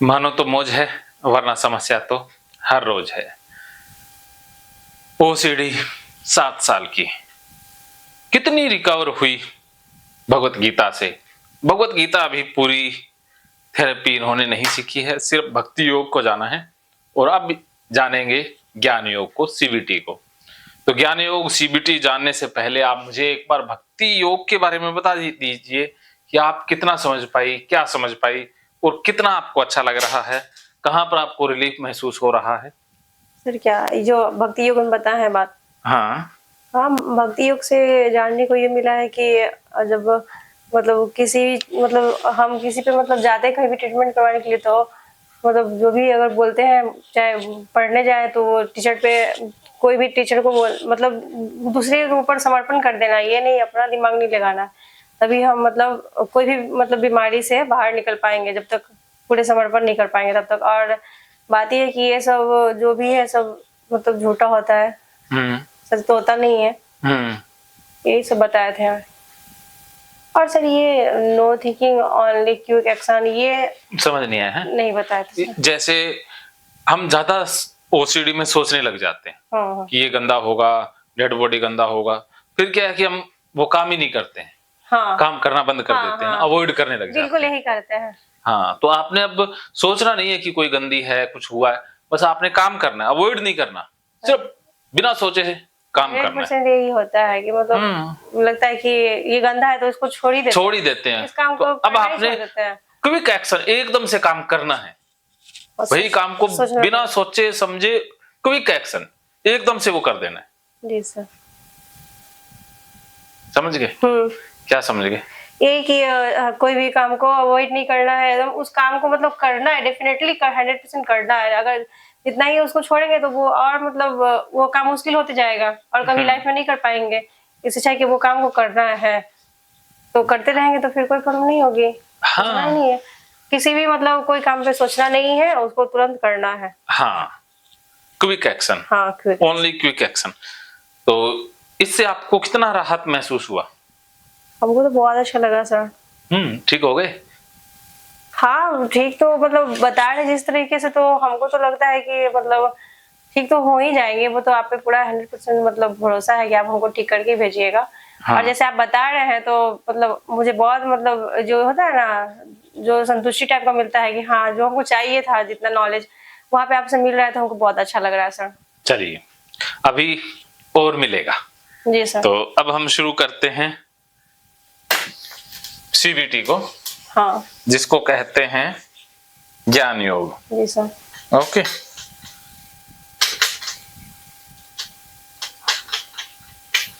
मानो तो मौज है, वरना समस्या तो हर रोज है। ओसीडी 7 साल की, कितनी रिकवर हुई भगवत गीता से। भगवत गीता अभी पूरी थेरेपी इन्होंने नहीं सीखी है, सिर्फ भक्ति योग को जाना है और अब जानेंगे ज्ञान योग को, सीबीटी को। तो ज्ञान योग सीबीटी जानने से पहले आप मुझे एक बार भक्ति योग के बारे में बता दीजिए कि आप कितना समझ पाई, क्या समझ पाई और कितना आपको अच्छा लग रहा है, कहाँ पर आपको रिलीफ महसूस हो रहा है। सर क्या जो भक्ति योग में बताया है बात, हाँ हाँ भक्ति योग से जानने को ये मिला है कि जब मतलब हम किसी पे जाते हैं कहीं भी ट्रीटमेंट करवाने के लिए, तो जो भी अगर बोलते हैं, चाहे पढ़ने जाए तो टीचर पे, कोई भी टीचर को दूसरे के ऊपर समर्पण कर देना, ये नहीं अपना दिमाग नहीं लगाना। तभी हम कोई भी बीमारी से बाहर निकल पाएंगे, जब तक पूरे समर्पण नहीं कर पाएंगे तब तक। और बात ये है कि ये सब जो भी है सब झूठा होता है, सच तो होता नहीं है। यही सब बताए थे। और सर ये no thinking only quick action, ये समझ नहीं आया है, नहीं बताया था। जैसे हम ज्यादा ओसीडी में सोचने लग जाते हैं कि ये गंदा होगा, डेड बॉडी गंदा होगा, फिर क्या है कि हम वो काम ही नहीं करते हैं। काम करना बंद कर देते हैं, अवॉइड करने लग जाते हैं। बिल्कुल यही करते हैं। हाँ, तो आपने अब सोचना नहीं है कि कोई गंदी है, कुछ हुआ है, बस आपने काम करना है, अवॉइड नहीं करना, सिर्फ बिना सोचे से काम करना है। यही होता है कि लगता है कि ये गंदा है तो इसको छोड़ ही देते हैं। इस काम को अब आपने क्विक एक्शन, एकदम से काम करना है, वही काम को बिना सोचे समझे, क्विक एक्शन एकदम से वो कर देना है। जी सर। समझ गए? क्या समझ गए? ये कि कोई भी काम को अवॉइड नहीं करना है, एकदम उस काम को करना है, डेफिनेटली 100% करना है। अगर इतना ही उसको छोड़ेंगे तो वो और वो काम मुश्किल होते जाएगा और कभी लाइफ में नहीं कर पाएंगे। इससे अच्छा है कि वो काम को करना है, तो करते रहेंगे तो फिर कोई प्रॉब्लम नहीं होगी। हाँ। नहीं है किसी भी कोई काम पे सोचना नहीं है, उसको तुरंत करना है। हाँ, क्विक एक्शन। हाँ, ओनली क्विक एक्शन। तो इससे आपको कितना राहत महसूस हुआ? हमको तो बहुत अच्छा लगा सर। ठीक हो गए? हाँ ठीक, तो बता रहे जिस तरीके से, तो हमको तो लगता है कि ठीक तो हो ही जाएंगे। वो तो आप पे पूरा 100% भरोसा है कि आप हमको ठीक करके भेजिएगा। हाँ। और जैसे आप बता रहे हैं तो मुझे बहुत जो होता है ना, जो संतुष्टि टाइप का मिलता है कि हाँ जो हमको चाहिए था, जितना नॉलेज वहाँ पे आपसे मिल रहा है, तो हमको बहुत अच्छा लग रहा है सर। चलिए, अभी और मिलेगा। जी सर। तो अब हम शुरू करते हैं सीबीटी को। हाँ, जिसको कहते हैं ज्ञान योग। जी सर। ओके,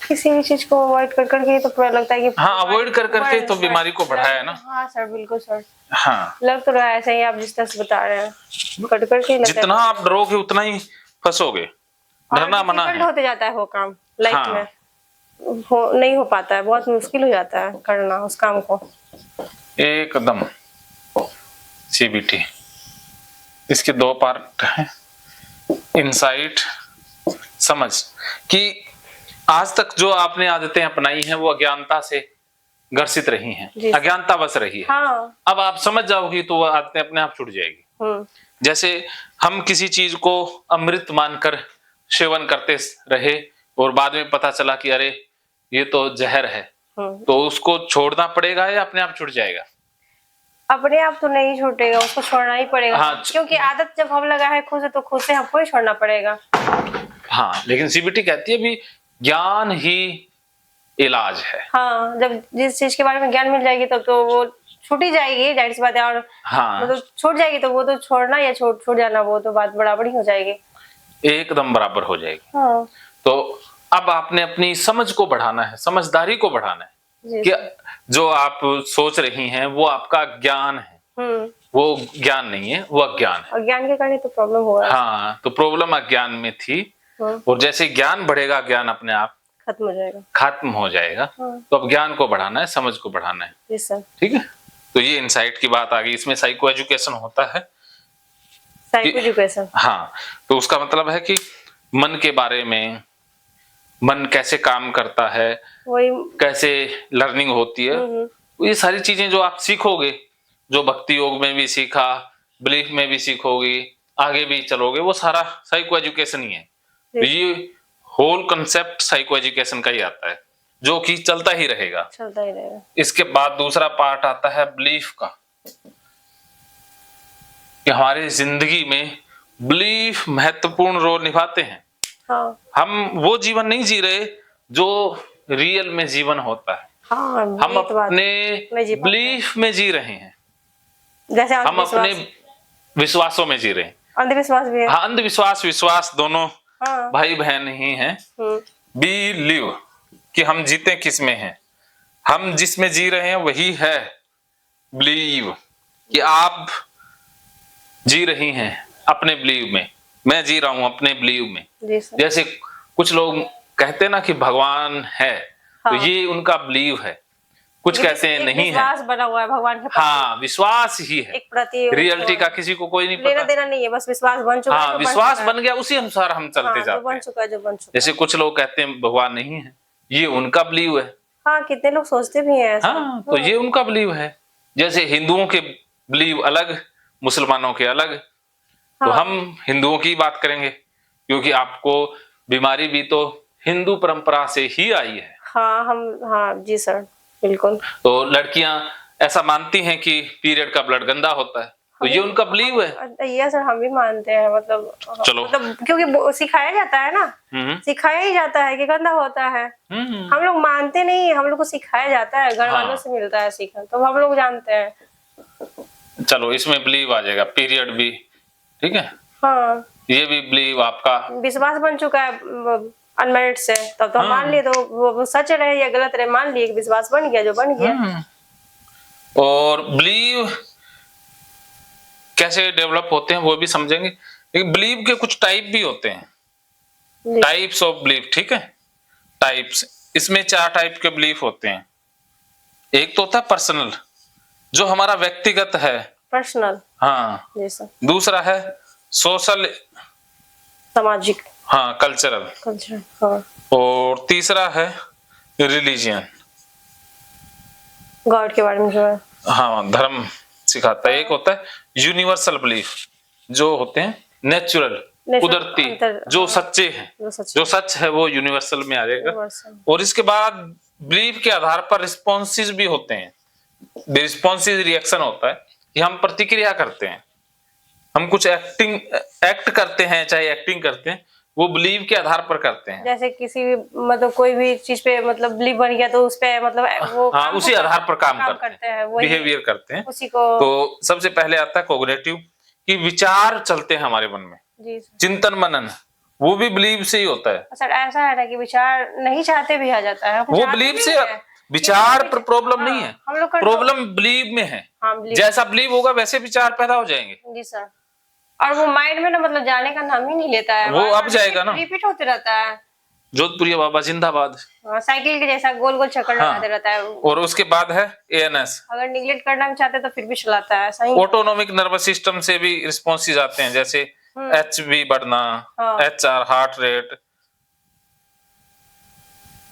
किसी भी चीज को अवॉइड कर करके तो पूरा लगता है कि हाँ, अवॉइड कर करके तो बीमारी को बढ़ाया है ना। हाँ सर, बिल्कुल सर। हाँ, लग तो रहा है ऐसे ही आप जिस तरह से बता रहे हैं, कर करके जितना आप डरोगे उतना ही फंसोगे। डरना मना है। होते जाता है वो काम लाइफ में, नहीं हो पाता है, बहुत मुश्किल हो जाता है करना उस काम को एकदम। सीबीटी इसके 2 पार्ट हैं, इनसाइट, समझ। कि आज तक जो आपने आदतें अपनाई हैं वो अज्ञानता से ग्रसित रही हैं, अज्ञानता बस रही है। हाँ। अब आप समझ जाओगी तो वो आदतें अपने आप छूट जाएगी। जैसे हम किसी चीज को अमृत मानकर सेवन करते रहे और बाद में पता चला कि अरे ये तो जहर है, तो उसको छोड़ना पड़ेगा या अपने आप छूट जाएगा? अपने आप तो नहीं छूटेगा, उसको छोड़ना ही पड़ेगा। हाँ, क्योंकि आदत जब हम लगा है खुद से, तो खुद से हमको ही छोड़ना पड़ेगा। हाँ, लेकिन सीबीटी कहती है भी ज्ञान ही इलाज है। हाँ, जब जिस चीज के बारे में ज्ञान मिल जाएगी तब तो वो छूट ही जाएगी, जाहिर सी बात है। और हाँ, छूट जाएगी तो वो तो छोड़ना या छूट जाना, वो तो बात बराबर ही हो जाएगी, एकदम बराबर हो जाएगी। हाँ। तो अब आपने अपनी समझ को बढ़ाना है, समझदारी को बढ़ाना है कि जो आप सोच रही हैं वो आपका ज्ञान है, वो ज्ञान नहीं है, वो अज्ञान है। अज्ञान के कारण तो प्रॉब्लम हो रहा है। हाँ, तो प्रॉब्लम अज्ञान में थी, और जैसे ज्ञान बढ़ेगा, ज्ञान अपने आप खत्म हो जाएगा। तो अब ज्ञान को बढ़ाना है, समझ को बढ़ाना है। ठीक है, तो ये इनसाइट की बात आ गई। इसमें साइको एजुकेशन होता है। साइको एजुकेशन, हाँ, तो उसका मतलब है कि मन के बारे में, मन कैसे काम करता है, कैसे लर्निंग होती है, ये सारी चीजें जो आप सीखोगे, जो भक्ति योग में भी सीखा, बिलीफ में भी सीखोगे, आगे भी चलोगे, वो सारा साइको एजुकेशन ही है। तो ये होल कंसेप्ट साइको एजुकेशन का ही आता है, जो कि चलता ही रहेगा। चलता ही रहेगा। इसके बाद दूसरा पार्ट आता है बिलीफ का, कि हमारी जिंदगी में बिलीफ महत्वपूर्ण रोल निभाते हैं। हाँ हम वो जीवन नहीं जी रहे जो रियल में जीवन होता है, हाँ, हम यही तो बात अपने नहीं जी पाते। बिलीफ में जी रहे हैं, जैसे हम अपने विश्वासों में जी रहे हैं। अंधविश्वास भी है। हाँ, अंधविश्वास विश्वास दोनों हाँ। भाई बहन ही हैं। हम्म। बिलीव कि हम जीते किस में हैं, हम जिसमें जी रहे हैं वही है बिलीव, कि आप जी रही हैं अपने बिलीव में, मैं जी रहा हूं अपने बिलीव में। जी सर। जैसे कुछ लोग कहते हैं ना कि भगवान है, हाँ। तो ये उनका बिलीव है। कुछ कहते हैं एक नहीं है। विश्वास बना हुआ है भगवान के प्रति। हाँ, विश्वास ही है, एक प्रति रियलिटी का किसी को कोई नहीं लेना पता। देना नहीं है, बस विश्वास बन चुका है हाँ, तो विश्वास चुका है। बन गया, उसी अनुसार हम चलते हाँ, जो जाते बन हैं। चुका है, जो बन चुका जैसे है। कुछ लोग कहते हैं भगवान नहीं है, ये उनका बिलीव है। हाँ, कितने लोग सोचते भी हैं ऐसा। हाँ, तो ये उनका बिलीव है। जैसे हिंदुओं के बिलीव अलग, मुसलमानों के अलग। तो हाँ। हम हिंदुओं की बात करेंगे, क्योंकि आपको बीमारी भी तो हिंदू परंपरा से ही आई है। हाँ जी सर, बिल्कुल। तो लड़कियां ऐसा मानती हैं कि पीरियड का ब्लड गंदा होता है, तो ये उनका बिलीव है। ये सर हम भी मानते हैं, मतलब चलो। मतलब क्योंकि सिखाया जाता है ना, सिखाया ही जाता है कि गंदा होता है। हम लोग मानते नहीं, हम लोग को सिखाया जाता है, घर वालों से मिलता है सीखा, तो हम लोग जानते हैं। चलो, इसमें बिलीव आ जाएगा, पीरियड भी ठीक है। हाँ, ये भी बिलीव आपका विश्वास बन चुका है अनमेरिड से, तब तो मान लिए, तो वो सच रहे या गलत रहे, मान लिए, विश्वास बन गया जो बन गया। और बिलीव कैसे डेवलप होते हैं वो भी समझेंगे। लेकिन बिलीव के कुछ टाइप भी होते हैं, टाइप्स ऑफ बिलीव, ठीक है। टाइप्स, इसमें 4 टाइप के बिलीफ होते हैं। एक तो होता है पर्सनल, जो हमारा व्यक्तिगत है, पर्सनल। हाँ। जैसा दूसरा है सोशल, सामाजिक। हाँ, कल्चरल। कल्चर, हाँ। और तीसरा है रिलीजियन, गॉड के बारे में जो है, हाँ, धर्म सिखाता है। एक होता है यूनिवर्सल बिलीफ, जो होते हैं नेचुरल, कुदरती, जो सच्चे हैं, जो सच है वो यूनिवर्सल में आ जाएगा। और इसके बाद बिलीफ के आधार पर रिस्पॉन्सेज भी होते हैं। रिस्पॉन्सिव रिएक्शन होता है कि हम प्रतिक्रिया करते हैं, हम कुछ एक्ट करते हैं, चाहे एक्टिंग करते हैं, वो बिलीव के आधार पर करते हैं। जैसे किसी भी मतलब कोई भी चीज पे मतलब बिलीव बन गया तो उस पे मतलब वो हाँ, उसी आधार पर काम करते हैं, बिहेवियर करते हैं उसी को। तो सबसे पहले आता है कोग्निटिव, कि विचार चलते हैं हमारे मन में, जी सर। चिंतन मनन, वो भी बिलीव से ही होता है। सर ऐसा है ना कि विचार नहीं चाहते भी आ जाता है, वो बिलीव से, विचार पर प्रॉब्लम नहीं है, हम लोग प्रॉब्लम बिलीव में है। जैसा बिलीव होगा वैसे विचार पैदा हो जाएंगे। जी सर। और वो माइंड में ना मतलब जाने का नाम ही नहीं लेता है, वो अब जाएगा ना, रिपीट होते रहता है। जोधपुरी बाबा जिंदाबाद। साइकिल के जैसा गोल गोल चक्कर लगाते रहता है। और उसके बाद है एएनएस, अगर निगलेक्ट करना भी चाहते तो फिर भी चलाता है। सही। ऑटोनोमिक नर्वस सिस्टम से भी रिस्पॉन्सेज आते हैं, जैसे एचबी बढ़ना, एचआर हार्ट रेट,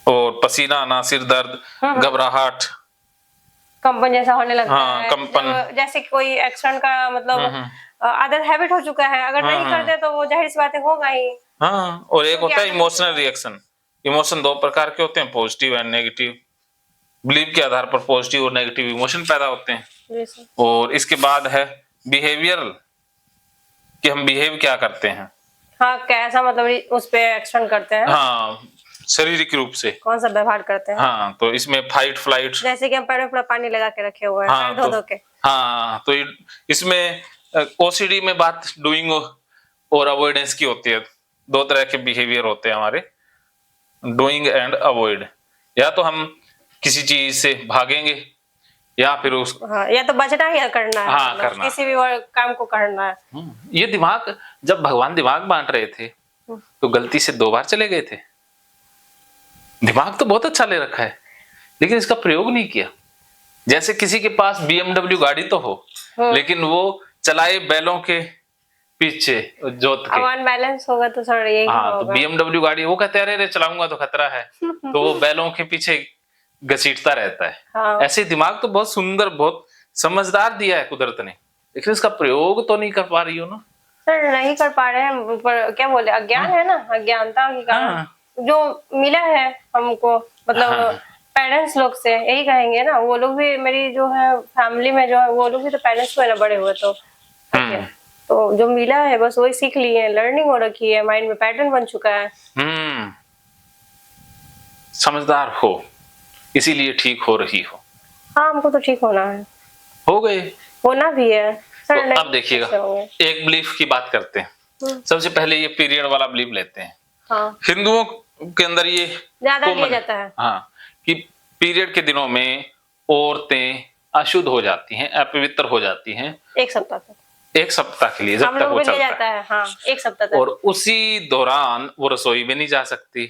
और पसीना आना, सिर दर्द, घबराहट, कंपन जैसा होने लगता है। कंपन, जैसे कोई एक्सीडेंट का मतलब आदत हैबिट हो चुका है, अगर नहीं करते तो वो जाहिर सी बातें होगा ही। हाँ। और एक होता है इमोशनल रिएक्शन। इमोशन 2 प्रकार के होते हैं, पॉजिटिव एंड नेगेटिव। बिलीव के आधार पर पॉजिटिव और नेगेटिव इमोशन पैदा होते हैं। और इसके बाद है बिहेवियरल, कि हम बिहेव क्या करते हैं। हाँ, कैसा मतलब उस पे एक्शन करते हैं। हाँ, शारीरिक रूप से कौन सा व्यवहार करते हैं। हाँ, तो इसमें फाइट फ्लाइट, जैसे कि हम पैर में पूरा पानी लगा के रखे हुए हैं, हाँ, धो धो के। हाँ, तो इसमें ओसीडी में बात डूइंग और अवॉइडेंस की होती है। 2 तरह के बिहेवियर होते हैं हमारे, डूइंग एंड अवॉइड। या तो हम किसी चीज से भागेंगे, या फिर उस या तो बचना या करना है। हाँ, करना, किसी भी काम को करना है। ये दिमाग, जब भगवान दिमाग बांट रहे थे तो गलती से 2 बार चले गए थे। दिमाग तो बहुत अच्छा ले रखा है, लेकिन इसका प्रयोग नहीं किया। जैसे किसी के पास BMW गाड़ी तो हो, लेकिन वो चलाए बैलों के पीछे, जोत के, अनबैलेंस होगा तो सर यही होगा। तो BMW गाड़ी, वो कहते हैं अरे चलाऊंगा तो खतरा है, तो वो बैलों के पीछे घसीटता रहता है। ऐसे दिमाग तो बहुत सुंदर, बहुत समझदार दिया है कुदरत ने, लेकिन इसका प्रयोग तो नहीं कर पा रही हो ना। सर नहीं कर पा रहे हैं, पर क्या बोले, अज्ञान है ना, अज्ञानता के कारण हाँ जो मिला है हमको, मतलब हाँ पेरेंट्स लोग से यही कहेंगे ना। वो लोग भी, मेरी जो है फैमिली में जो है, वो लोग भी तो पेरेंट्स में ना बड़े हुए, तो हम्म तो जो मिला है बस वही सीख लिए हैं, लर्निंग हो रखी है, माइंड में पैटर्न बन चुका है। हम्म। समझदार हो इसीलिए ठीक हो रही हो। हाँ, हमको तो ठीक होना है, हो गए। होना भी है तो सर। अब देखिएगा, कैसे होंगे? एक बिलीफ की बात करते हैं। सबसे पहले ये पीरियड वाला बिलीफ लेते हैं। हाँ, हिंदुओं के अंदर ये ज्यादा लिया कॉमन है, जाता है। हाँ, कि पीरियड के दिनों में औरतें अशुद्ध हो जाती हैं, अपवित्र हो जाती हैं। एक सप्ताह तक 1 सप्ताह के लिए, जब हम तक लोग वो भी लिया चलता जाता है। है। हाँ, एक सप्ताह तक। और उसी दौरान वो रसोई में नहीं जा सकती,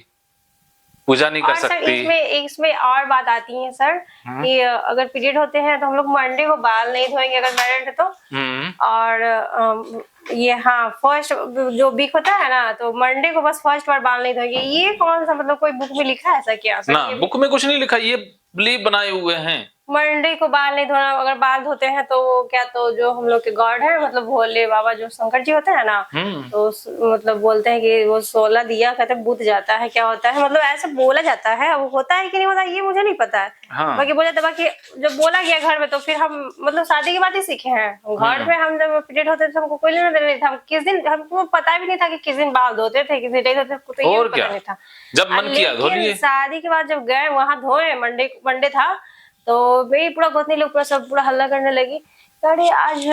पूजा नहीं कर और सर सकती। इसमें और बात आती है सर, कि अगर पीरियड होते हैं तो हम लोग मंडे को बाल नहीं धोएंगे अगर मैरिड है तो। हम्म और ये, हाँ, फर्स्ट जो वीक होता है ना, तो मंडे को बस फर्स्ट बार बाल नहीं धोएंगे। ये कौन सा, मतलब कोई बुक में लिखा है ऐसा क्या सर? ना, ये बुक में कुछ नहीं लिखा, ये बिलीव बनाए हुए हैं। मंडे को बाल नहीं धोना, अगर बाल धोते हैं तो वो क्या, तो जो हम लोग के गॉड है, मतलब भोले बाबा जो शंकर जी होते हैं ना, तो मतलब बोलते हैं कि वो 16 दिया कहते हैं बुझ जाता है, क्या होता है, मतलब ऐसे बोला जाता है। अब होता है कि नहीं होता ये मुझे नहीं पता है। हाँ बाकी बोला था, बाकी जब बोला गया घर में, तो फिर हम मतलब शादी के बाद ही सीखे हैं। घर में हम जब पीरियड होते थे तो हमको कोई लेना देना नहीं था। हम किस दिन, हमको पता भी नहीं था कि किस दिन बाल धोते थे, किस दिन नहीं धोते थे, तो ये और भी पता क्या, नहीं था। जब मन किया धो लेकिन लिए। शादी के बाद जब गए वहां धोए, मंडे था, तो मेरी पूरा गोतनी लोग पूरा सब पूरा हल्ला करने लगी, अरे आज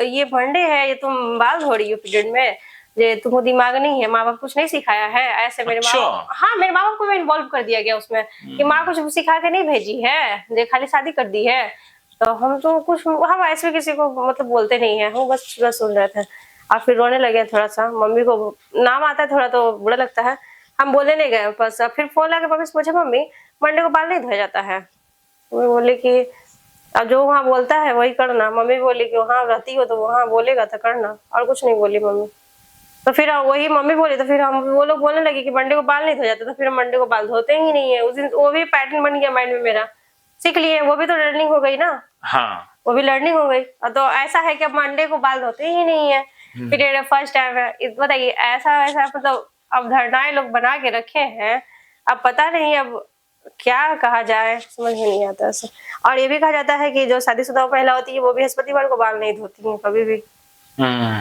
ये मंडे है, ये तुम बाल धो रही हो पीरियड में, ये तुमको दिमाग नहीं है, माँ बाप कुछ नहीं सिखाया है ऐसे। मेरे माँ अच्छा। बाप, हाँ, मेरे माँ बाप को भी इन्वॉल्व कर दिया गया उसमें, कि माँ कुछ सिखा के नहीं भेजी है, ये खाली शादी कर दी है। तो हम तो कुछ, हम ऐसे भी किसी को मतलब बोलते नहीं है, हम बस पूरा सुन रहे थे। और फिर रोने लगे थोड़ा सा, मम्मी को नाम आता है थोड़ा तो बुरा लगता है, हम बोले नहीं गए बस। फिर फोन लगा, मम्मी से पूछा, मम्मी मंडे को बाल नहीं धोया जाता है? मैं बोले कि अब जो वहाँ बोलता है वही करना। मम्मी बोली कि वहाँ रहती हो तो वहाँ बोलेगा तो करना, और कुछ नहीं बोली मम्मी। तो फिर वही मम्मी बोली, तो फिर हम, वो लोग बोलने लगे कि मंडे को बाल नहीं धो जाता, तो फिर हम मंडे को बाल धोते ही नहीं है उस दिन। वो भी पैटर्न बन गया माइंड में मेरा, सीख लिए, वो भी तो लर्निंग हो गई ना, हाँ वो भी लर्निंग हो गई। तो ऐसा है कि अब मंडे को बाल धोते ही नहीं है, फिर फर्स्ट टाइम है। बताइए, ऐसा ऐसा मतलब अब धारणाएं लोग बना के रखे हैं, अब पता नहीं अब क्या कहा जाए, समझ में नहीं आता ऐसे। और ये भी कहा जाता है कि जो शादीशुदा महिला होती है वो बृहस्पतिवार को बाल नहीं धोती है कभी भी। हम्म।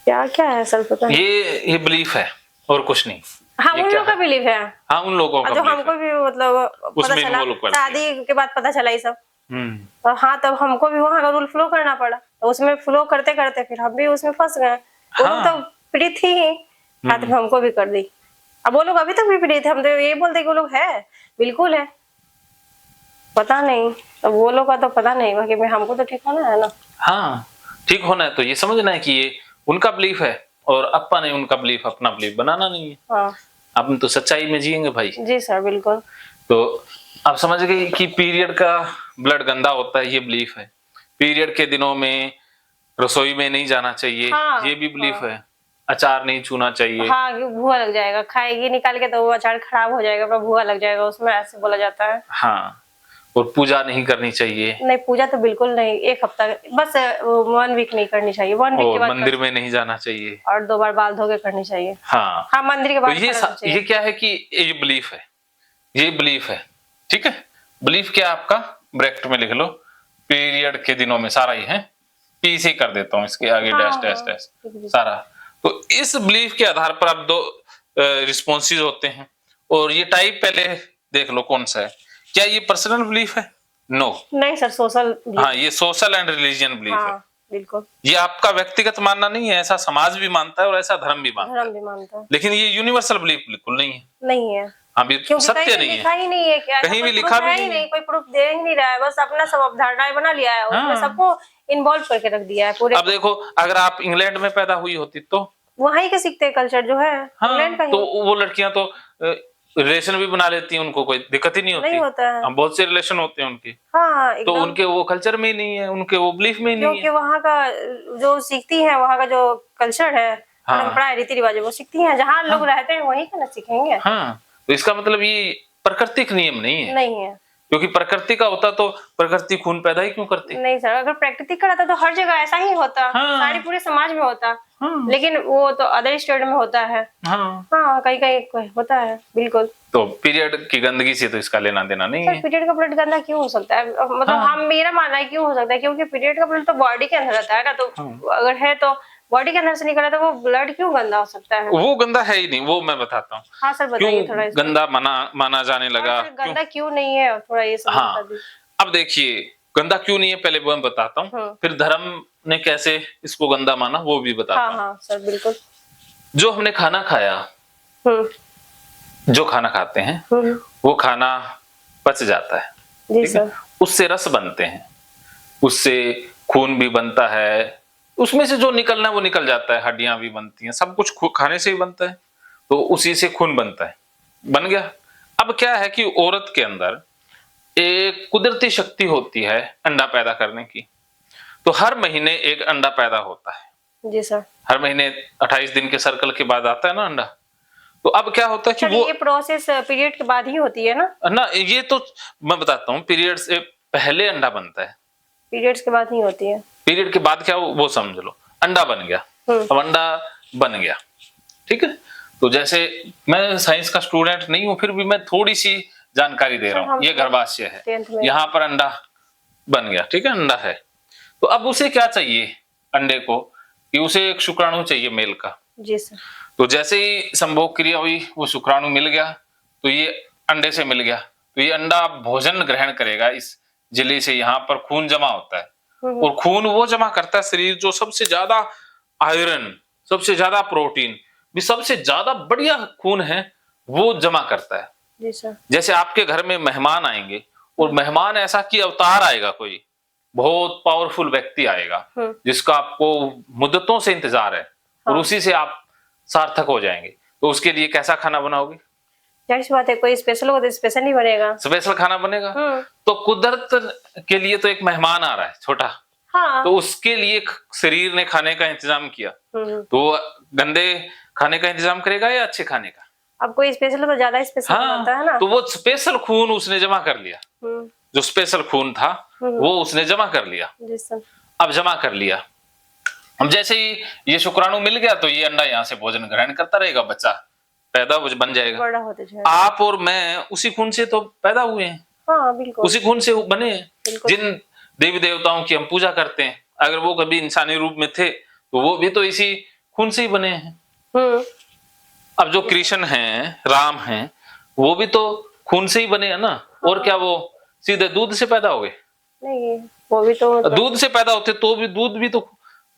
क्या क्या है सर, पता नहीं। ये बिलीफ है और कुछ नहीं। हाँ, ये उन क्या लोग का है? बिलीफ है, हाँ, उन लोगों का और जो belief हमको है। भी मतलब पता उसमें चला इन्वॉल्व करती है। शादी के बाद पता चला ये सब। हम्म तो हाँ, तब हमको भी वहाँ का रूल फॉलो करना पड़ा, तो उसमें फॉलो करते करते फिर हम भी उसमें फंस गए। वो लोग तो हाँ पीड़ित थी ही, हाथ में हमको भी कर दी। अब वो लोग अभी तक भी पीड़ित है, हम तो ये बोलते कि वो लोग है, बिल्कुल है, पता नहीं। अब वो लोग का तो पता नहीं, बाकी में हमको तो ठीक होना है ना। हाँ, ठीक होना है तो ये समझना है कि ये उनका बिलीफ है, और अपन ने उनका बिलीफ अपना बिलीफ बनाना नहीं है। हाँ अपन तो सच्चाई में जिएंगे भाई। जी सर, बिल्कुल। तो आप समझ गए कि पीरियड का ब्लड गंदा होता है, ये बिलीफ है। पीरियड के दिनों में रसोई में नहीं जाना चाहिए, हाँ ये भी बिलीफ हाँ है। अचार नहीं छूना चाहिए। हाँ, कि भूआ लग जाएगा, खाएगी निकाल के तो वो अचार खराब हो जाएगा, पर भूआ लग जाएगा उसमें, ऐसे बोला जाता है। हाँ, और पूजा नहीं करनी चाहिए, नहीं, पूजा तो बिल्कुल नहीं, एक हफ्ता बस, 1 वीक नहीं करनी चाहिए, 1 वीक के और बाद मंदिर में नहीं जाना चाहिए। और 2 बार बाल धो के करनी चाहिए। हाँ, हाँ, मंदिर के तो बाद करना चाहिए। ये क्या है कि ये बिलीफ है, ये बिलीफ है। ठीक है, बिलीफ क्या आपका ब्रैकेट में लिख लो, पीरियड के दिनों में, सारा ही है, पी से कर देता हूँ इसके आगे, हाँ, डैश डैश हाँ, डैश ठीक है। सारा। तो इस बिलीफ के आधार पर आप 2 रिस्पॉन्सेज होते हैं, और ये टाइप पहले देख लो कौन सा है। क्या ये पर्सनल बिलीफ है? नो। नहीं सर, सोशल भी। हाँ, ये सोशल एंड रिलीजियन बिलीफ है। हाँ, बिल्कुल। ये आपका व्यक्तिगत मानना नहीं है, ऐसा समाज भी मानता है और ऐसा धर्म भी मानता धर्म है। भी मानता है। लेकिन ये यूनिवर्सल बिलीफ बिल्कुल नहीं है। नहीं है, हाँ, भी क्योंकि कहीं सत्य पे नहीं लिखा है, ही नहीं है, क्या कहीं कोई भी प्रूफ लिखा भी है ही नहीं है। नहीं, कोई प्रूफ दे ही नहीं रहा है, बस अपना सब अवधारणाएं बना लिया है, उसमें हाँ। सबको इन्वॉल्व करके रख दिया है पूरे। अब देखो, अगर आप इंग्लैंड में पैदा हुई होती तो वहीं के सीखते कल्चर जो है, इंग्लैंड का हाँ, ही। तो वो लड़कियां तो रिलेशन भी बना लेती हैं, उनको कोई दिक्कत ही नहीं नहीं होती। होता है। हम बहुत से रिलेशन होते हैं उनके, हाँ, तो एकदम। उनके वो कल्चर में ही नहीं है, उनके वो बिलीफ में ही नहीं क्योंकि है। वहाँ का जो सीखती है, वहाँ का जो कल्चर है, हाँ परंपरा रीति रिवाज, वो सीखती हैं, जहाँ लोग हाँ रहते हैं वहीं का ना सीखेंगे। हाँ, तो इसका मतलब ये प्राकृतिक नियम नहीं है। नहीं है। क्योंकि प्रकृति का होता तो प्रकृति खून पैदा ही क्यों करती। नहीं सर, अगर प्रकृति का रहता तो हर जगह ऐसा ही होता, हाँ। सारे पूरे समाज में होता। हाँ। लेकिन वो तो अदर स्टेट में होता है। हाँ, हाँ, कहीं कहीं होता है, बिल्कुल। तो पीरियड की गंदगी से तो इसका लेना देना नहीं सर है। पीरियड का ब्लड गंदा क्यों हो सकता है? मतलब हाँ। हम, मेरा मानना है क्यों हो सकता है, क्योंकि पीरियड का ब्लड तो बॉडी के अंदर रहता है ना, तो हाँ। अगर है तो बॉडी के अंदर से निकला तो वो ब्लड क्यों गंदा हो सकता है? वो गंदा है ही नहीं, वो मैं बताता हूँ। हाँ सर, बताइए थोड़ा क्यों इसमें। गंदा माना जाने लगा, और फिर गंदा क्यों नहीं है, थोड़ा ये सब बता हाँ, दीजिए। अब देखिए गंदा क्यों नहीं है पहले वो मैं बताता हूँ, फिर धर्म ने कैसे इसको गंदा माना वो भी बताता हाँ हूँ। हाँ सर, बिल्कुल। जो हमने खाना खाया, हम्म जो खाना खाते हैं हम्म, वो खाना पच जाता है, जी ठीक है, सर। उससे रस बनते हैं, उससे खून भी बनता है, उसमें से जो निकलना है वो निकल जाता है, हड्डियां भी बनती हैं, सब कुछ खाने से ही बनता है, तो उसी से खून बनता है, बन गया। अब क्या है कि औरत के अंदर एक कुदरती शक्ति होती है अंडा पैदा करने की, तो हर महीने एक अंडा पैदा होता है। जी सर। हर महीने 28 दिन के सर्कल के बाद आता है ना अंडा। तो अब क्या होता है कि सर वो ये प्रोसेस पीरियड के बाद ही होती है ना? ना, ये तो मैं बताता हूँ, पीरियड से पहले अंडा बनता है, पीरियड्स के बाद ही होती है। पीरियड के बाद क्या वो समझ लो, अंडा बन गया। अब अंडा बन गया, ठीक है, तो जैसे मैं साइंस का स्टूडेंट नहीं हूं फिर भी मैं थोड़ी सी जानकारी दे रहा हूँ। ये गर्भाशय है, 10th में। यहाँ पर अंडा बन गया, ठीक है, अंडा है। तो अब उसे क्या चाहिए अंडे को, कि उसे एक शुक्राणु चाहिए मेल का। जी सर। तो जैसे ही संभोग क्रिया हुई वो शुक्राणु मिल गया, तो ये अंडे से मिल गया, तो ये अंडा भोजन ग्रहण करेगा इस झिल्ली से, यहाँ पर खून जमा होता है, और खून वो जमा करता है शरीर जो सबसे ज्यादा आयरन, सबसे ज्यादा प्रोटीन भी, सबसे ज्यादा बढ़िया खून है वो जमा करता है। जी सर। जैसे आपके घर में मेहमान आएंगे, और मेहमान ऐसा कि अवतार आएगा, कोई बहुत पावरफुल व्यक्ति आएगा जिसका आपको मुद्दतों से इंतजार है, और उसी से आप सार्थक हो जाएंगे, तो उसके लिए कैसा खाना बनाओगे? जाहिर सी बात है, कोई स्पेशल हो तो स्पेशल ही बनेगा। स्पेशल खाना बनेगा। तो कुदरत के लिए तो एक मेहमान आ रहा है छोटा, हाँ। तो उसके लिए शरीर ने खाने का इंतजाम किया, तो वो गंदे खाने का इंतजाम करेगा या अच्छे खाने का? अब कोई स्पेशल हो तो ज्यादा स्पेशल बनता है ना। तो वो स्पेशल खून उसने जमा कर लिया, जो स्पेशल खून था वो उसने जमा कर लिया। जी सर। अब जमा कर लिया, अब जैसे ही ये शुक्राणु मिल गया तो ये अंडा यहाँ से भोजन ग्रहण करता रहेगा, बच्चा पैदा बन जाएगा। बड़ा होते जाएगा। आप और मैं उसी खून से तो पैदा हुए हैं, हाँ बिल्कुल, उसी खून से बने हैं। जिन देवी देवताओं की हम पूजा करते हैं, अगर वो कभी इंसानी रूप में थे तो वो भी तो इसी खून से ही बने हैं। अब जो कृष्ण हैं, राम हैं, वो भी तो खून से ही बने हैं ना। और क्या वो सीधे दूध से पैदा हो गए? नहीं, वो भी तो दूध से पैदा होते तो भी दूध भी तो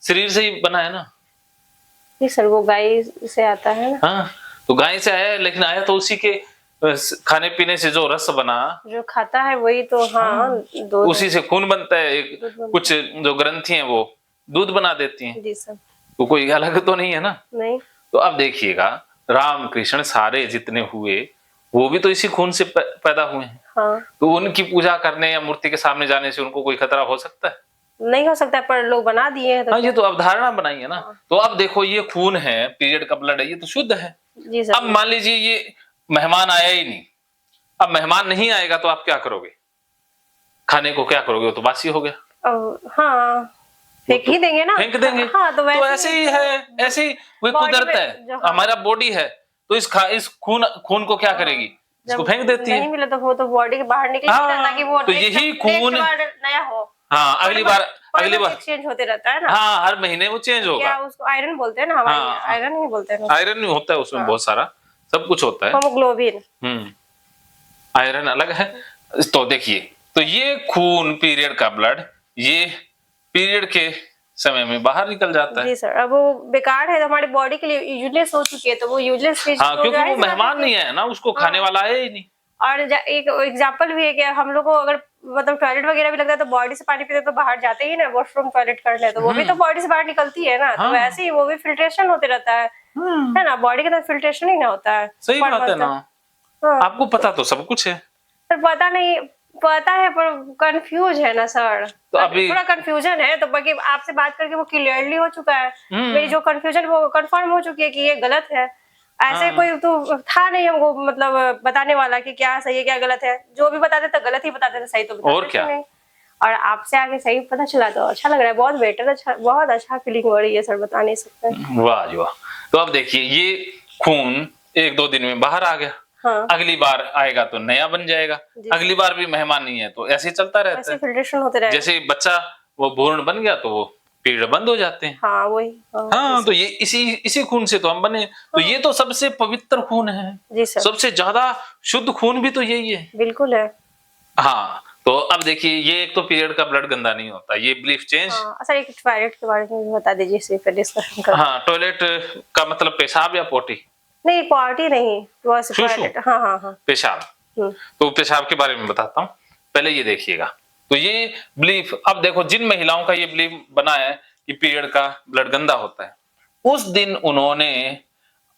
शरीर से ही बना है ना। नहीं सर, वो गाय से आता है ना। हाँ, तो गाय से आया है, लेकिन आया तो उसी के खाने पीने से जो रस बना, जो खाता है वही तो। हाँ, उसी से खून बनता है। कुछ जो ग्रंथि हैं वो दूध बना देती हैं। जी सर। तो कोई अलग तो नहीं है ना। नहीं। तो अब देखिएगा, राम कृष्ण सारे जितने हुए वो भी तो इसी खून से पैदा हुए हैं। हाँ। तो उनकी पूजा करने या मूर्ति के सामने जाने से उनको कोई खतरा हो सकता है? नहीं हो सकता, पर लोग बना दिए हैं। तो हाँ, ये तो अवधारणा बनाई है ना। तो अब देखो, ये खून है, पीरियड का ब्लड है, ये तो शुद्ध है। जी सर। अब मान लीजिए ये मेहमान आया ही नहीं, अब मेहमान नहीं आएगा तो आप क्या करोगे? खाने को क्या करोगे? वो तो बासी हो गया। हाँ, फेंक ही देंगे ना। फेंक देंगे। हाँ, तो ऐसे ही है, ऐसे ही वही कुदरत है। हमारा बॉडी है, तो इस खून को क्या करेगी? इसको फेंक देती है। नहीं मिला तो वो तो बॉडी के बाहर निकल ताकि वो तो यही खून नया हो। हाँ, अगली बार चेंज होते रहता है ना। हाँ, हर महीने वो चेंज होगा। क्या उसको आयरन बोलते हैं ना हमारे? हाँ, आयरन ही बोलते हैं ना। आयरन नहीं होता है उसमें, बहुत सारा सब कुछ होता है। हीमोग्लोबिन। आयरन अलग है। तो देखिए, तो ये खून, पीरियड का ब्लड, ये पीरियड के समय में बाहर निकल जाता है। जी सर। अब वो बेकार है, तो हमारी बॉडी के लिए यूजलेस हो चुकी है, तो वो यूजलेस चीज। हाँ, क्योंकि वो मेहमान नहीं है ना, उसको खाने वाला है ही नहीं। और एक एग्जाम्पल भी है कि हम लोग को अगर मतलब टॉयलेट वगैरह भी लगता है तो बॉडी से पानी पीते तो बाहर जाते ही ना, वॉशरूम टॉयलेट करने, तो वो भी तो बॉडी से बाहर निकलती है ना। तो वैसे ही वो भी फिल्ट्रेशन होते रहता है ना, बॉडी के अंदर फिल्ट्रेशन ही ना होता है। सही बात है ना। आपको पता तो सब कुछ है, सर पता नहीं, पता है पर कंफ्यूज है ना सर। तो अभी थोड़ा कंफ्यूजन है, तो बाकी आपसे बात करके वो क्लियरली हो चुका है। मेरी जो कंफ्यूजन वो कंफर्म हो चुकी है कि ये गलत है। ऐसे कोई तो था नहीं हमको मतलब बताने वाला कि क्या सही है क्या गलत है, जो भी बताते थे गलत ही बताते थे, सही तो बताते और थे क्या। नहीं। और आपसे आगे सही पता चला तो अच्छा लग रहा है, बहुत बेटर, अच्छा बहुत अच्छा फीलिंग हो रही है सर, बता नहीं सकते। वाह जी वाह। तो अब देखिए ये खून 1-2 दिन में बाहर आ गया, हाँ अगली बार आएगा तो नया बन जाएगा, जी अगली बार भी मेहमान नहीं है तो ऐसे ही चलता रहता वैसे है। फिल्ट्रेशन होते रहेगा। जैसे बच्चा वो भ्रूण बन गया तो वो पीरियड बंद हो जाते हैं। हाँ वही हाँ हाँ, तो जैसे ये इसी इसी खून से तो हम बने। तो ये तो सबसे पवित्र खून है, जी सर सबसे ज्यादा शुद्ध खून भी तो यही है। बिल्कुल है। हाँ, तो अब देखिए ये एक तो पीरियड का ब्लड गंदा नहीं होता, ये ब्लीफ चेंज। हाँ सर एक टॉयलेट के बारे में भी बता दीजिए, इसी पे डिस्कशन कर। हाँ, टॉयलेट का मतलब पेशाब या पोटी? नहीं पार्टी नहीं, बस शूशु, टॉयलेट, हाँ हाँ हाँ। पेशाब। हम्म, तो पेशाब के बारे में बताता हूँ, पहले ये देखिएगा। तो ये बिलीफ, अब देखो जिन महिलाओं का ये बिलीफ बना है कि पीरियड का ब्लड गंदा होता है, उस दिन उन्होंने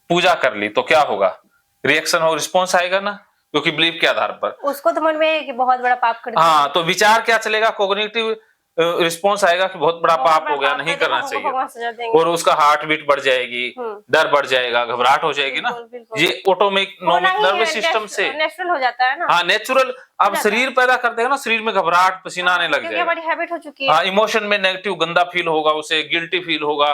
पूजा कर ली तो क्या होगा, रिएक्शन और रिस्पॉन्स आएगा ना, क्योंकि बिलीफ के आधार पर। उसको तो मन में है कि बहुत बड़ा पाप कर दिया, हाँ, तो विचार क्या चलेगा, कोग्निटिव रिस्पॉन्स आएगा कि बहुत बड़ा बहुत पाप बड़ा हो गया, पाप नहीं कर दिया, करना हमको चाहिए भगवान था। सजा देंगे। और उसका हार्ट बीट बढ़ जाएगी, डर बढ़ जाएगा, घबराहट हो जाएगी ना। बिल्कुल बिल्कुल ये ऑटोमेटिक होना ही नर्वस है, सिस्टम से, नेचुरल हो जाता है ना, हाँ नेचुरल, हो अब जाता शरीर है। पैदा कर देगा ना, शरीर में घबराहट, पसीना आने लग क्योंकि जाएगा। हमारी हैबिट हो चुकी है। हाँ, इमोशन में नेगेटिव गंदा फील होगा, उसे गिल्टी फील होगा,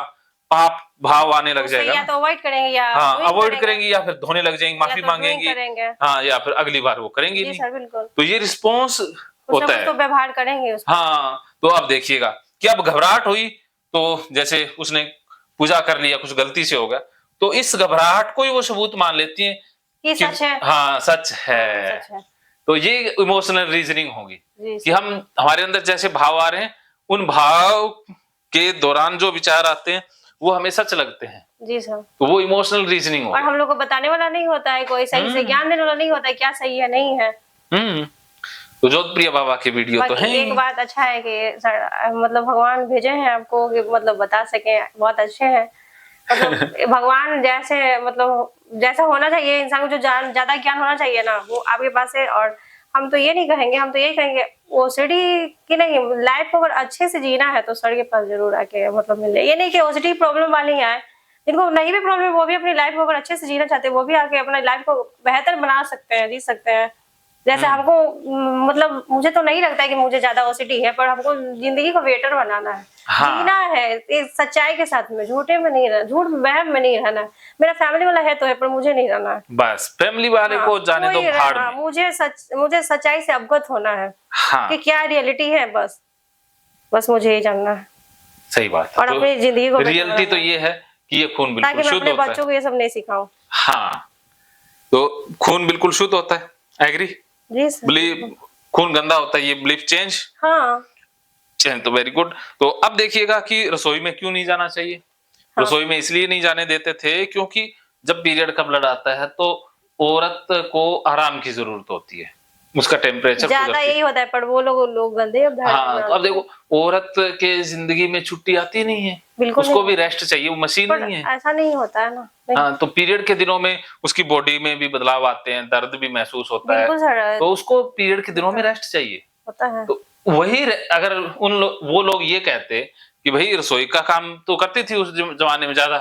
पाप भाव आने लग उसे जाएगा या ना। तो अवॉइड करेंगे या हाँ, doing अवॉइड करेंगे, करेंगी या फिर धोने लग जाएंगी, माफी या तो doing मांगेंगी। करेंगे। हाँ, या फिर अगली बार वो करेंगी जी नहीं। सर बिल्कुल, तो ये रिस्पॉन्स कुछ ना होता कुछ है। तो व्यवहार करेंगे उसको। हाँ, तो अब देखिएगा कि अब घबराहट हुई, तो जैसे उसने पूजा कर लिया, कुछ गलती से हो गया, तो इस घबराहट को ही वो सबूत मान लेती है ये कि सच है। हाँ सच हाँ, है। सच है। तो ये इमोशनल रीजनिंग होगी जी कि सर हम, हमारे अंदर जैसे भाव आ रहे हैं, उन भाव के दौरान जो विचार आते हैं वो हमें सच लगते हैं, जी सर। तो वो इमोशनल रीजनिंग हो और गया। हम लोग को बताने वाला नहीं होता है, कोई सही से ज्ञान देने वाला नहीं होता है, क्या सही है नहीं है। हम्म, तो जोधप्रिय बाबा के वीडियो तो बाकी हैं एक बात अच्छा है कि सर मतलब भगवान भेजे हैं आपको कि मतलब बता सके, बहुत अच्छे हैं। मतलब भगवान जैसे मतलब जैसा होना चाहिए इंसान को, जो ज्यादा ज्ञान होना चाहिए ना वो आपके पास है। और हम तो ये नहीं कहेंगे, हम तो यही कहेंगे ओसीडी की नहीं, लाइफ को अगर अच्छे से जीना है तो सर के पास जरूर आके मतलब मिले। ये नहीं कि ओसीडी प्रॉब्लम वाले ही आए, जिनको नहीं भी प्रॉब्लम वो भी अपनी लाइफ को अगर अच्छे से जीना चाहते हैं, वो भी आके अपना लाइफ को बेहतर बना सकते हैं, जी सकते हैं। जैसे हमको मतलब मुझे तो नहीं लगता है कि मुझे ज्यादा ओसीडी है, पर हमको जिंदगी को बेटर बनाना है, हाँ। जीना है एक सच्चाई के साथ में, झूठे में नहीं रहना, झूठ वहम में नहीं रहना है। मेरा फैमिली वाला है तो है, पर मुझे नहीं रहना है। बस फैमिली वाले हाँ, को जाने दो वही भाड़ हाँ, में। मुझे सच्चाई से अवगत होना है हाँ, कि क्या रियलिटी है, बस बस मुझे ये जानना है सही बात है। और अपनी जिंदगी को बेटर रियलिटी तो बनाना है, ये है कि ये खून ताकि बिल्कुल मैं शुद्ध अपने होता है। बच्चों को ये सब नहीं सिखाऊं। हाँ, तो खून बिल्कुल शुद्ध होता है, एग्री। जी सर बिलीव खून गंदा होता है, ये बिलीफ चेंज हाँ चेंज, तो वेरी गुड। तो अब देखिएगा कि रसोई में क्यों नहीं जाना चाहिए। हाँ रसोई में इसलिए नहीं जाने देते थे क्योंकि जब पीरियड का ब्लड आता है तो औरत को आराम की जरूरत होती है, उसका टेम्परेचर ज्यादा कुदरती यही होता है, पर वो लोग गंदे अवधारणा हाँ, तो अब बनाते हैं। देखो औरत के जिंदगी में छुट्टी आती नहीं है, बिल्कुल उसको नहीं, भी रेस्ट चाहिए, वो मशीन पर नहीं है। ऐसा नहीं होता है ना, नहीं हाँ, तो पीरियड के दिनों में उसकी बॉडी में भी बदलाव आते हैं, दर्द भी महसूस होता है, बिल्कुल सर तो उसको पीरियड के दिनों होता में है, रेस्ट चाहिए। होता है। तो वही अगर वो लोग ये कहते कि भाई रसोई का काम तो करती थी उस जमाने में ज्यादा,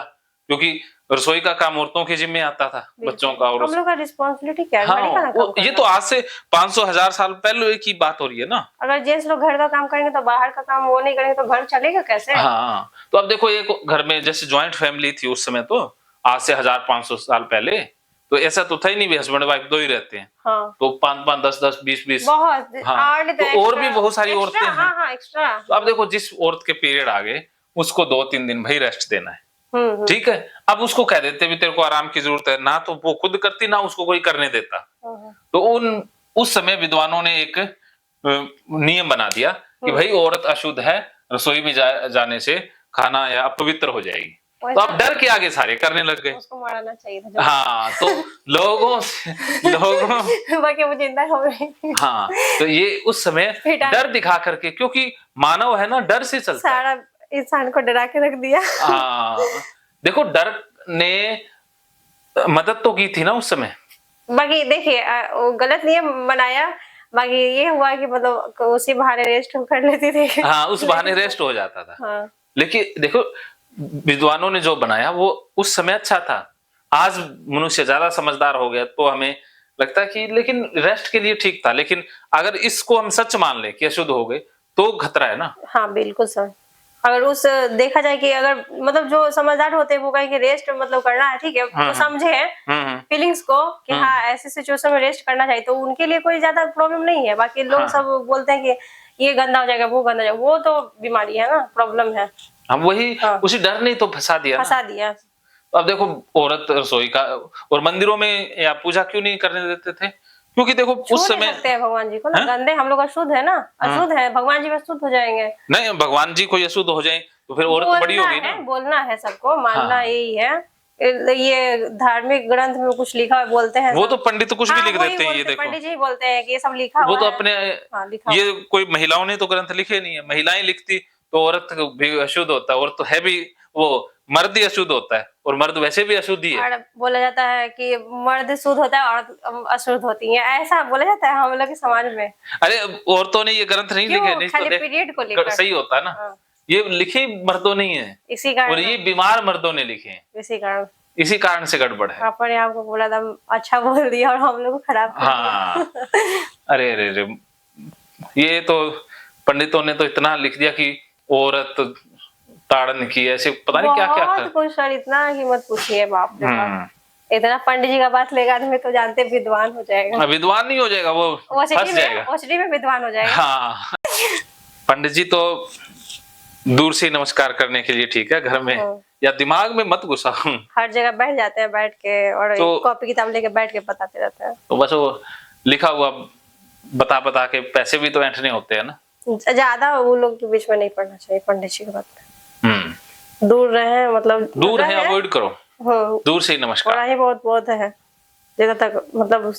क्योंकि रसोई का काम औरतों के जिम्मे आता था, बच्चों का। और हम लोग का रिस्पॉन्सिबिलिटी क्या है, हाँ, घर का ना काम ये करना। तो आज से 500,000 साल पहले की बात हो रही है ना। अगर जेंट्स लोग घर का काम करेंगे तो बाहर का काम वो नहीं करेंगे तो घर चलेगा कैसे। हाँ, तो अब देखो एक घर में जैसे ज्वाइंट फैमिली थी उस समय, तो आज से 1500 साल पहले तो ऐसा तो था ही नहीं, हस्बैंड वाइफ दो ही रहते हैं। हाँ तो 5-5, 10-10, 20-20, बहुत हाँ, और तो और भी बहुत सारी औरतें हैं। हाँ हाँ एक्स्ट्रा। तो अब देखो जिस औरत के पीरियड आ गए उसको 2-3 दिन भाई रेस्ट देना है, हम्म, ठीक है। अब उसको कह देते भी तेरे को आराम की जरूरत है ना, तो वो खुद करती ना उसको कोई करने देता। तो उस समय विद्वानों ने एक नियम बना दिया कि भाई औरत अशुद्ध है, रसोई में जाने से खाना या अपवित्र हो जाएगी। तो अब डर के आगे सारे करने लग गए। उसको मारना चाहिए था हाँ, तो लोगों बाकी वो जिंदा हो गई। हाँ, तो ये उस समय डर दिखा करके, क्योंकि मानव है ना, डर से चलता है। सारा इंसान को डरा के रख दिया। हाँ, देखो डर ने मदद तो की थी ना उस समय। बाकी देखिए वो गलत नियम बनाया, बाकी ये हुआ कि मतलब उसी बहाने रेस्ट कर लेती थी। हाँ, उस बहाने रेस्ट हो जाता था। हाँ लेकिन देखो विद्वानों ने जो बनाया वो उस समय अच्छा था, आज मनुष्य ज्यादा समझदार हो गया तो हमें लगता है कि लेकिन रेस्ट के लिए ठीक था, लेकिन अगर इसको हम सच मान ले कि अशुद्ध हो गए तो खतरा है ना। हाँ बिल्कुल सर। अगर उस देखा जाए कि अगर मतलब जो समझदार होते हैं वो कहें कि रेस्ट मतलब करना है, ठीक है, वो समझे हैं हम्म फीलिंग्स को कि हाँ ऐसे सिचुएशन में रेस्ट करना चाहिए, तो उनके लिए कोई ज्यादा प्रॉब्लम नहीं है। बाकी लोग सब बोलते हैं कि ये गंदा हो जाएगा, वो गंदा हो जाएगा, वो तो बीमारी है ना, प्रॉब्लम है। हम वही हाँ। उसी डर ने तो फंसा दिया ना। फंसा दिया। अब देखो औरत रसोई का और मंदिरों में या पूजा क्यों नहीं करने देते थे, क्योंकि देखो छू उस नहीं समय सकते हैं भगवान जी को ना, गंदे हम लोग अशुद्ध है ना, अशुद्ध है, भगवान जी अशुद्ध हो जाएंगे। नहीं, भगवान जी कोई अशुद्ध हो जाए तो फिर औरत तो बड़ी होगी ना। बोलना है सबको, मानना हाँ। यही है। ये धार्मिक ग्रंथ में कुछ लिखा है बोलते हैं वो सब। तो पंडित कुछ भी हाँ, लिख वही देते हैं, ये बोलते, देखो पंडित जी बोलते हैं कि ये सब लिखा वो हुआ तो है। अपने हाँ, लिखा ये हुआ कोई महिलाओं ने तो ग्रंथ लिखे नहीं है, महिलाएं लिखती तो औरत भी अशुद्ध होता है, और तो है भी वो मर्द ही अशुद्ध होता है, और मर्द वैसे भी अशुद्ध ही है। है। और बोला जाता है कि मर्द शुद्ध होता है, औरत अशुद्ध होती है, ऐसा बोला जाता है हम लोग के समाज में। अरे औरतों ने ये ग्रंथ नहीं लिखे, क्यों? नहीं तो खाली देख पीरियड को लेकर। सही होता है ना। हाँ, ये लिखे मर्दों नहीं है, इसी और कारण, ये बीमार मर्दों ने लिखे हैं, इसी कारण इसी कारण से गड़बड़ है। अपने आप को पूरा दम अच्छा बोल दिया और हम लोग को खराब कर हाँ। दिया। अरे अरे अरे, ये तो पंडितों ने तो इतना लिख दिया कि औरत ताड़न की, ऐसे पता नहीं क्या क्या बहुत कुछ सर, इतना कि मत पूछिए, बाप रे बाप। हम्म। इतना पंडित जी का बात लेगा आदमी तो जानते विद्वान हो जाएगा, विद्वान नहीं हो जाएगा, वो फंस जाएगा। ओसडी में विद्वान हो जाएगा। हाँ, पंडित जी तो दूर से नमस्कार करने के लिए ठीक है, घर में हाँ। या दिमाग में मत घुसा। हर जगह बैठ जाते हैं, बैठ के और तो- कॉपी किताब लेके बैठ के बताते रहते हैं। तो बस वो लिखा हुआ बता बता के पैसे भी तो ऐंठने होते हैं ना। ज्यादा वो लोग के बीच में नहीं पढ़ना चाहिए पंडित जी की बात। हम्म। दूर रहे, मतलब दूर है, अवॉइड करो, हाँ, दूर से ही थोड़ा नमस्कार। ही बहुत बहुत है, जितना तक मतलब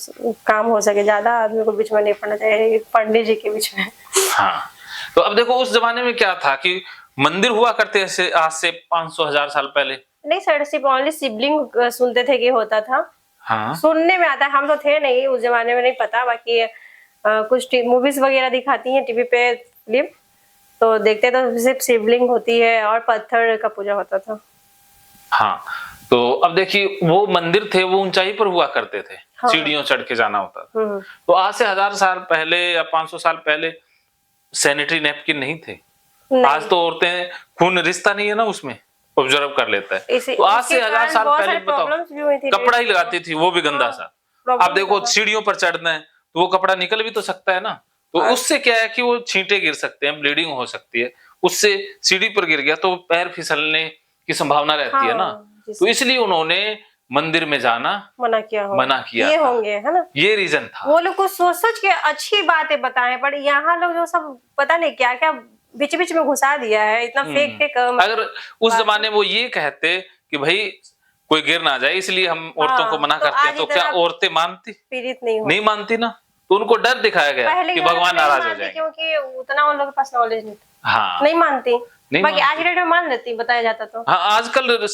काम हो सके, ज्यादा आदमी को बीच में नहीं पढ़ना चाहिए पंडित जी के बीच में। हाँ, तो अब देखो उस जमाने में क्या था कि मंदिर हुआ करते ऐसे आज से 500-1000 साल पहले। नहीं सर, सिर्फ ओनली शिवलिंग सुनते थे कि होता था, हाँ, सुनने में आता है, हम तो थे नहीं उस जमाने में, नहीं पता। बाकी कुछ मूवीज वगैरह दिखाती हैं टीवी पे फिल्म, तो देखते तो सिर्फ शिवलिंग होती है और पत्थर का पूजा होता था। हाँ, तो अब देखिए वो मंदिर थे वो ऊंचाई पर हुआ करते थे, हाँ। सीढ़ियों चढ़ के जाना होता था। तो आज से 1000 साल पहले या 500 साल पहले सैनिटरी नैपकिन नहीं थे। नहीं। आज तो औरतें खून रिश्ता नहीं है ना उसमें, ऑब्जर्व कर लेता है। तो आज से 1000 साल पहले बताओ, कपड़ा ही लगाती थी, वो भी गंदा सा। अब देखो सीढ़ियों पर चढ़ना है तो वो कपड़ा निकल भी तो सकता है ना, तो उससे क्या है कि वो छींटे गिर सकते हैं, ब्लीडिंग हो सकती है, उससे सीढ़ी पर गिर गया तो पैर फिसलने की संभावना रहती है ना। तो इसलिए उन्होंने मंदिर में जाना मना किया ये था। होंगे, है ना, ये रीजन था। वो लोग को सोच के अच्छी बातें बताए, पर यहाँ लोग जो सब पता नहीं क्या क्या बीच बीच में घुसा दिया है, इतना फेक अगर उस जमाने वो ये कहते कि भाई कोई गिर ना जाए इसलिए हम औरतों को मना करते हैं, तो क्या औरतें मानती? पीड़ित नहीं मानती ना, तो उनको डर दिखाया गया कि भगवान नाराज हो जाएंगे, क्योंकि उतना उन लोगों के पास नॉलेज नहीं था। हाँ, नहीं मानती, नहीं बाकी आज मानती। के डेट में मान लेती, बताया जाता तो। हाँ, आजकल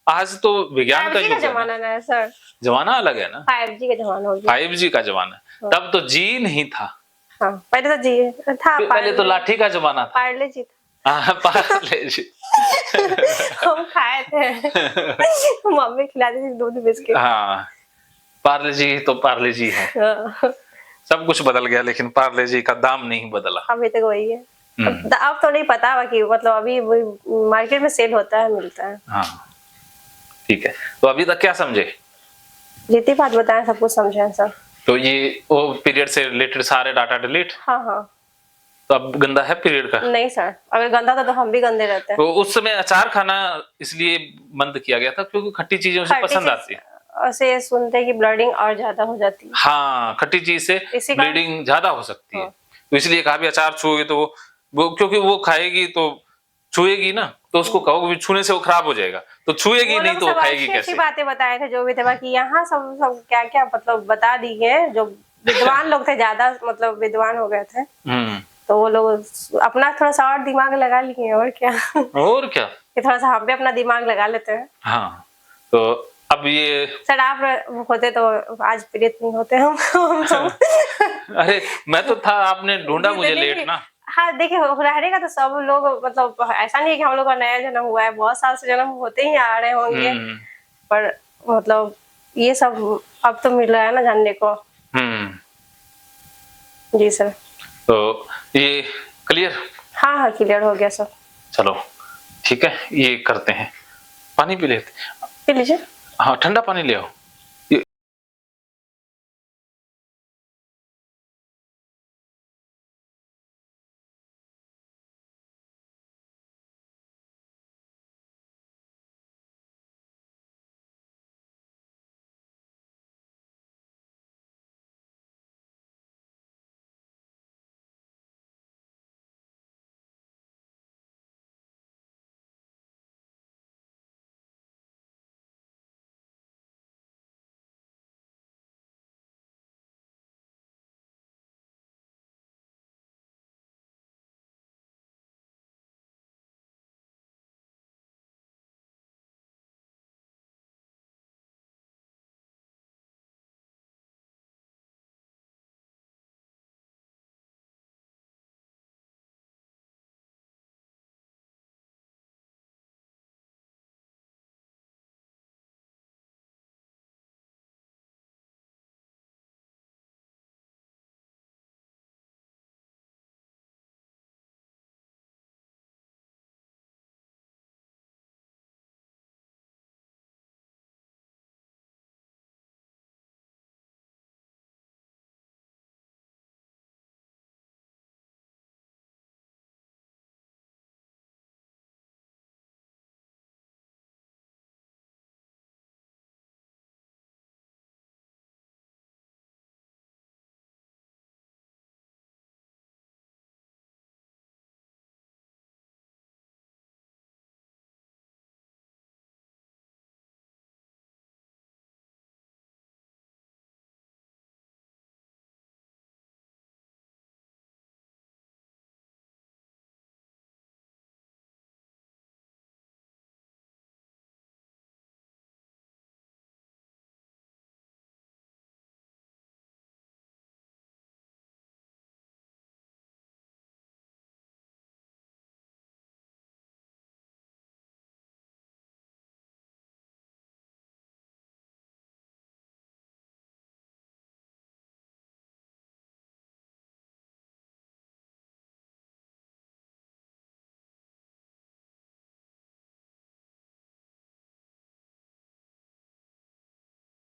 आज तो विज्ञान का युग है, जमाना है सर, जमाना अलग है ना, 5G का जमाना हो गया। 5G का जमाना, तब तो जी नहीं था। हाँ, पहले तो जी था, पहले तो लाठी का जमाना था। पार्ले जी था। हाँ, पार्ले जी। हम खाए थे, मम्मी खिलाती थी दूध बिस्किट। हाँ, पार्ले जी तो पार्ले जी है। सब कुछ बदल गया लेकिन पार्ले जी का दाम नहीं बदला, अभी तक वही है। अब तो नहीं पता, बाकी मतलब अभी मार्केट में सेल होता है, मिलता है। हाँ, ठीक है। तो अभी तक क्या समझे? जितनी बात बताएं सब कुछ समझे सर। तो ये वो पीरियड से रिलेटेड सारे डाटा डिलीट। हाँ हाँ। तो अब गंदा है पीरियड का? नहीं सर, अगर गंदा था तो हम भी गंदे रहते हैं। तो उस समय अचार खाना इसलिए बंद किया गया था क्योंकि खट्टी चीजें उसे पसंद आती है। ऐसे सुनते हैं कि ब्लीडिंग और ज्यादा हो जाती है। हाँ, खट्टी चीज से ब्लीडिंग ज्यादा हो सकती है, तो इसलिए कहा भी अचार छुओगे तो वो क्योंकि वो खाएगी तो छुएगी ना, तो उसको कहोगे छूने से वो खराब हो जाएगा, तो छुएगी नहीं तो वो खाएगी कैसे? अच्छी बातें बताए थे जो भी थे, बाकी यहाँ सब क्या क्या मतलब बता दी है। जो विद्वान लोग थे, ज्यादा मतलब विद्वान हो गए थे, तो वो लोग अपना थोड़ा सा और दिमाग लगा लिए, और क्या कि थोड़ा सा हम भी अपना दिमाग लगा लेते हैं। हाँ, तो अब ये सर आप होते तो आज पीड़ित नहीं होते हम सब। अरे मैं तो था, आपने ढूंढा मुझे लेट ना। हाँ देखिए, रहने का तो सब लोग मतलब ऐसा नहीं है कि हम लोग का नया जन्म हुआ है, बहुत साल से जन्म होते ही आ रहे होंगे, पर मतलब ये सब अब तो मिल रहा है ना जानने को। जी सर। तो ये क्लियर? हाँ हाँ क्लियर हो गया सर। चलो ठीक है, ये करते हैं, पानी पी लेते। पी लीजिए। हाँ ठंडा पानी ले आओ।